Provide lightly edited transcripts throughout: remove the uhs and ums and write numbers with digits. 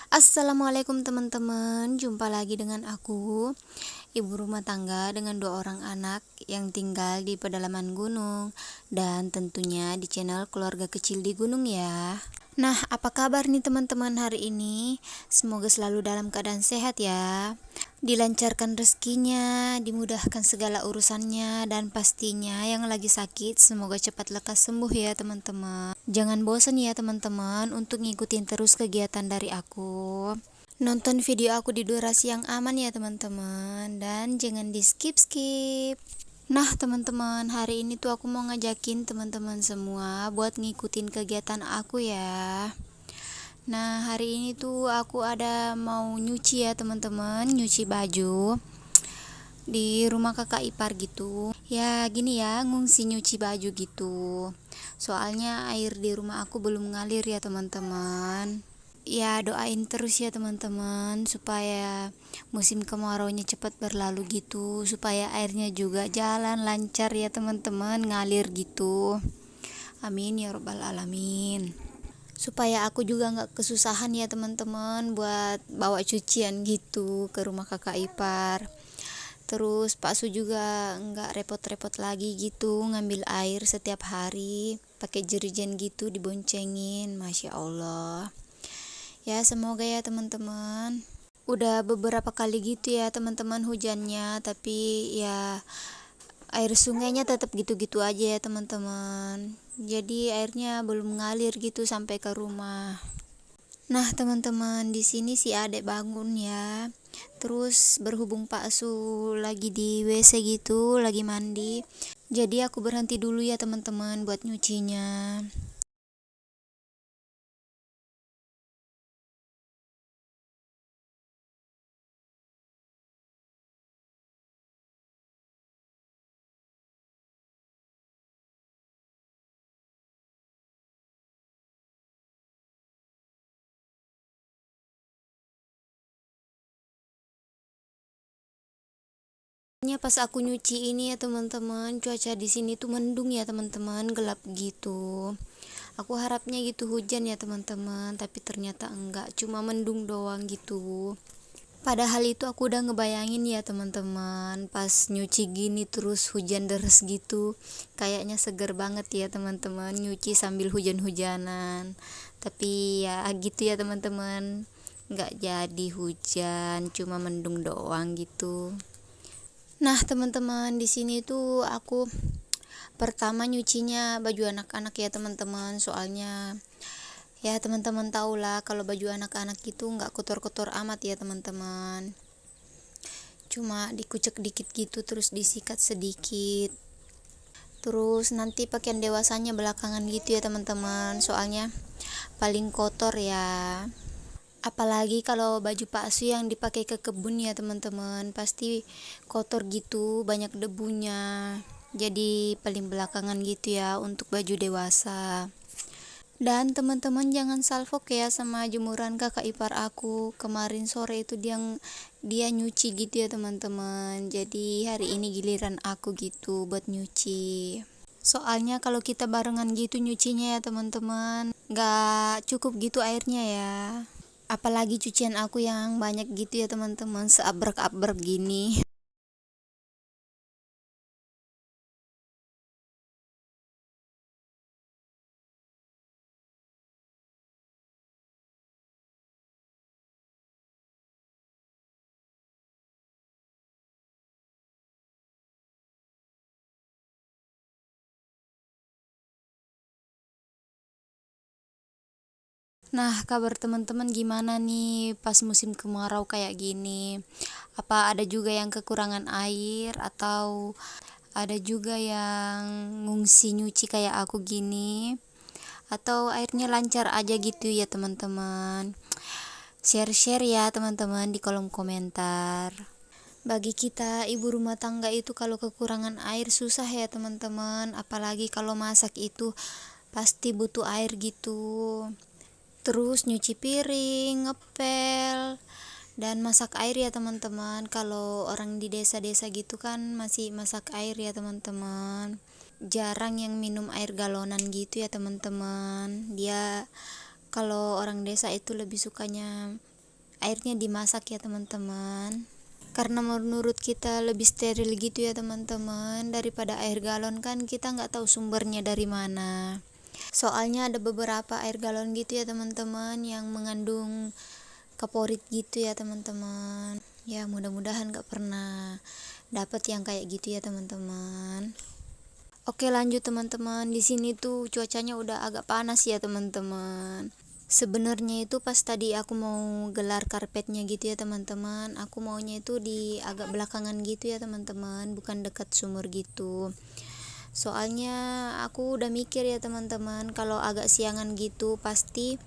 Assalamualaikum teman-teman, jumpa lagi dengan aku, ibu rumah tangga dengan 2 orang anak yang tinggal di pedalaman gunung dan tentunya di channel keluarga kecil di gunung ya. Nah, apa kabar nih teman-teman hari ini? Semoga selalu dalam keadaan sehat ya. Dilancarkan rezekinya, dimudahkan segala urusannya, dan pastinya yang lagi sakit semoga cepat lekas sembuh ya teman-teman. Jangan bosan ya teman-teman untuk ngikutin terus kegiatan dari aku. Nonton video aku di durasi yang aman ya teman-teman, dan jangan di skip-skip. Nah teman-teman, hari ini tuh aku mau ngajakin teman-teman semua buat ngikutin kegiatan aku ya. Nah hari ini tuh aku ada mau nyuci ya teman-teman, nyuci baju di rumah kakak ipar gitu. Ya gini ya, ngungsi nyuci baju gitu. Soalnya air di rumah aku belum ngalir ya teman-teman. Ya doain terus ya teman-teman supaya musim kemaraunya cepat berlalu gitu, supaya airnya juga jalan lancar ya teman-teman, ngalir gitu. Amin ya robbal alamin. Supaya aku juga nggak kesusahan ya teman-teman buat bawa cucian gitu ke rumah kakak ipar. Terus Pak Su juga nggak repot-repot lagi gitu ngambil air setiap hari pakai jerigen gitu diboncengin, masya Allah. Ya semoga ya teman-teman. Udah beberapa kali gitu ya teman-teman hujannya, tapi ya air sungainya tetap gitu-gitu aja ya teman-teman. Jadi airnya belum ngalir gitu sampai ke rumah. Nah teman-teman, di sini si adek bangun ya. Terus berhubung Pak Su lagi di WC gitu, lagi mandi. Jadi aku berhenti dulu ya teman-teman buat nyucinya. Pas aku nyuci ini ya teman-teman, cuaca di sini tuh mendung ya teman-teman, gelap gitu. Aku harapnya gitu hujan ya teman-teman, tapi ternyata enggak, cuma mendung doang gitu. Padahal itu aku udah ngebayangin ya teman-teman, pas nyuci gini terus hujan deras gitu, kayaknya seger banget ya teman-teman nyuci sambil hujan-hujanan. Tapi ya gitu ya teman-teman, nggak jadi hujan, cuma mendung doang gitu. Nah teman-teman, di sini tuh aku pertama nyucinya baju anak-anak ya teman-teman, soalnya ya teman-teman tahu lah kalau baju anak-anak itu nggak kotor-kotor amat ya teman-teman, cuma dikucek dikit gitu terus disikat sedikit, terus nanti pakaian dewasanya belakangan gitu ya teman-teman, soalnya paling kotor ya. Apalagi kalau baju palsu yang dipakai ke kebun ya teman-teman, pasti kotor gitu, banyak debunya. Jadi paling belakangan gitu ya untuk baju dewasa. Dan teman-teman jangan salfok ya sama jemuran kakak ipar aku. Kemarin sore itu dia nyuci gitu ya teman-teman. Jadi hari ini giliran aku gitu buat nyuci. Soalnya kalau kita barengan gitu nyucinya ya teman-teman, nggak cukup gitu airnya ya. Apalagi cucian aku yang banyak gitu ya teman-teman, seabrek-abrek gini. Nah kabar teman-teman gimana nih pas musim kemarau kayak gini? Apa ada juga yang kekurangan air, atau ada juga yang ngungsi nyuci kayak aku gini, atau airnya lancar aja gitu ya teman-teman? Share-share ya teman-teman di kolom komentar. Bagi kita ibu rumah tangga itu kalau kekurangan air susah ya teman-teman, apalagi kalau masak itu pasti butuh air gitu. Terus nyuci piring, ngepel, dan masak air ya teman-teman. Kalau orang di desa-desa gitu kan masih masak air ya teman-teman. Jarang yang minum air galonan gitu ya teman-teman. Dia kalau orang desa itu lebih sukanya airnya dimasak ya teman-teman, karena menurut kita lebih steril gitu ya teman-teman daripada air galon, kan kita nggak tahu sumbernya dari mana. Soalnya ada beberapa air galon gitu ya teman-teman yang mengandung kaporit gitu ya teman-teman. Ya mudah-mudahan gak pernah dapat yang kayak gitu ya teman-teman. Oke lanjut teman-teman, di sini tuh cuacanya udah agak panas ya teman-teman. Sebenarnya itu pas tadi aku mau gelar karpetnya gitu ya teman-teman, aku maunya itu di agak belakangan gitu ya teman-teman, bukan dekat sumur gitu. Soalnya aku udah mikir ya teman-teman, kalau agak siangan gitu pasti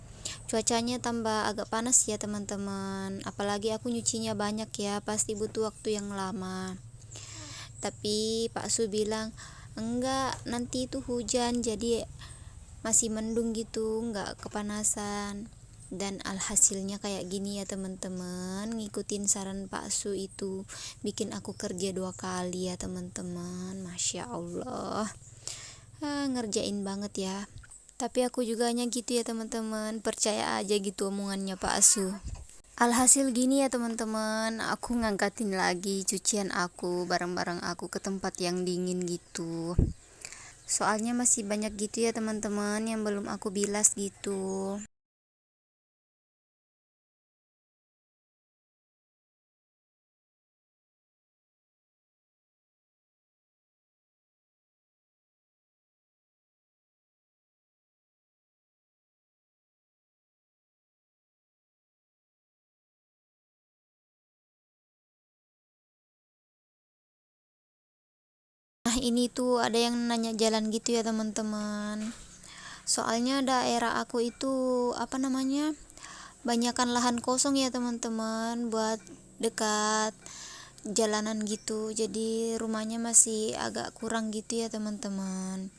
cuacanya tambah agak panas ya teman-teman. Apalagi aku nyucinya banyak ya, pasti butuh waktu yang lama. Tapi Pak Su bilang enggak, nanti itu hujan jadi masih mendung gitu, enggak kepanasan. Dan alhasilnya kayak gini ya teman-teman, ngikutin saran Pak Su itu bikin aku kerja 2 kali ya teman-teman. Masya Allah, ngerjain banget ya. Tapi aku juga hanya gitu ya teman-teman, percaya aja gitu omongannya Pak Su. Alhasil gini ya teman-teman, aku ngangkatin lagi cucian aku, barang-barang aku ke tempat yang dingin gitu. Soalnya masih banyak gitu ya teman-teman yang belum aku bilas gitu. Nah ini tuh ada yang nanya jalan gitu ya teman-teman. Soalnya daerah aku itu apa namanya, banyakan lahan kosong ya teman-teman buat dekat jalanan gitu, jadi rumahnya masih agak kurang gitu ya teman-teman.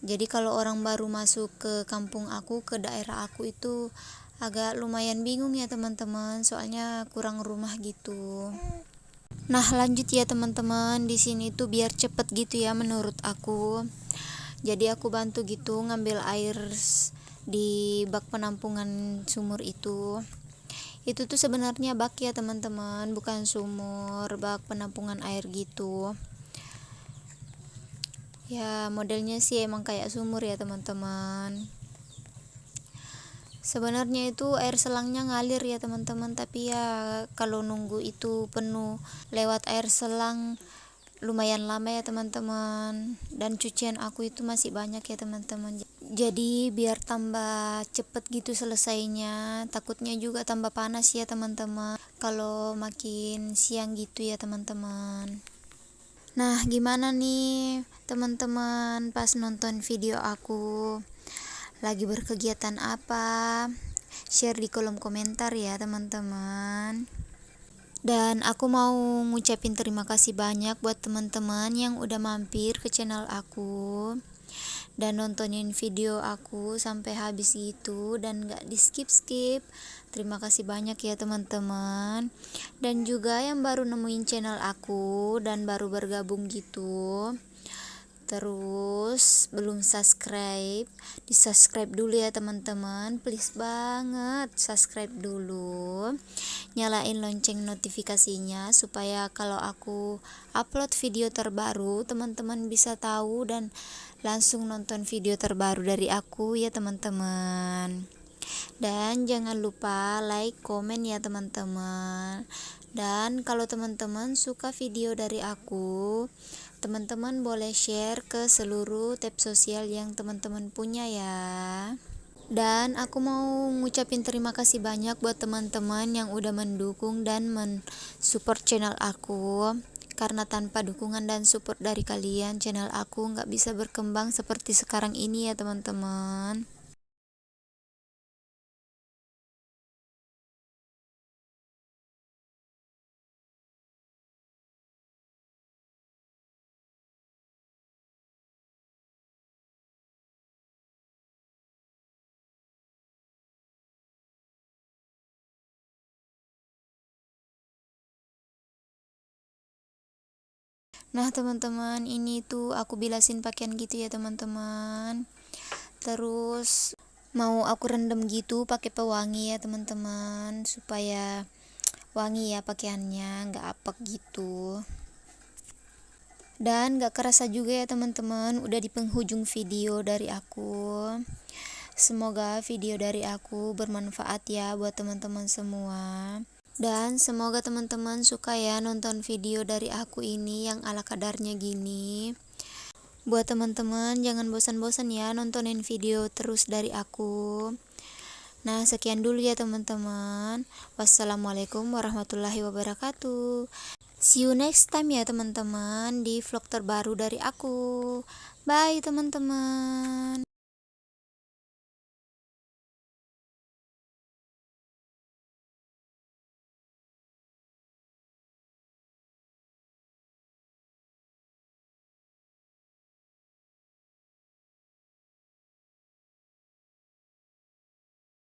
Jadi kalau orang baru masuk ke kampung aku, ke daerah aku itu agak lumayan bingung ya teman-teman, soalnya kurang rumah gitu. Nah lanjut ya teman-teman, di sini tuh biar cepet gitu ya menurut aku. Jadi aku bantu gitu ngambil air di bak penampungan sumur itu. Itu tuh sebenarnya bak ya teman-teman, bukan sumur, bak penampungan air gitu. Ya modelnya sih emang kayak sumur ya teman-teman. Sebenarnya itu air selangnya ngalir ya teman-teman, tapi ya kalau nunggu itu penuh lewat air selang lumayan lama ya teman-teman. Dan cucian aku itu masih banyak ya teman-teman, jadi biar tambah cepet gitu selesainya, takutnya juga tambah panas ya teman-teman kalau makin siang gitu ya teman-teman. Nah gimana nih teman-teman pas nonton video aku, lagi berkegiatan apa? Share di kolom komentar ya teman-teman. Dan aku mau ngucapin terima kasih banyak buat teman-teman yang udah mampir ke channel aku dan nontonin video aku sampai habis gitu dan gak di skip-skip. Terima kasih banyak ya teman-teman. Dan juga yang baru nemuin channel aku dan baru bergabung gitu, terus belum subscribe, di subscribe dulu ya teman-teman, please banget subscribe dulu, nyalain lonceng notifikasinya supaya kalau aku upload video terbaru teman-teman bisa tahu dan langsung nonton video terbaru dari aku ya teman-teman. Dan jangan lupa like, komen ya teman-teman. Dan kalau teman-teman suka video dari aku, teman-teman boleh share ke seluruh tab sosial yang teman-teman punya ya. Dan aku mau ngucapin terima kasih banyak buat teman-teman yang udah mendukung dan mensupport channel aku. Karena tanpa dukungan dan support dari kalian, channel aku nggak bisa berkembang seperti sekarang ini ya teman-teman. Nah teman-teman, ini tuh aku bilasin pakaian gitu ya teman-teman. Terus mau aku rendam gitu pakai pewangi ya teman-teman, supaya wangi ya pakaiannya, nggak apek gitu. Dan gak kerasa juga ya teman-teman, udah di penghujung video dari aku. Semoga video dari aku bermanfaat ya buat teman-teman semua. Dan semoga teman-teman suka ya nonton video dari aku ini yang ala kadarnya gini. Buat teman-teman jangan bosan-bosan ya nontonin video terus dari aku. Nah, sekian dulu ya teman-teman. Wassalamualaikum warahmatullahi wabarakatuh. See you next time ya teman-teman di vlog terbaru dari aku. Bye teman-teman.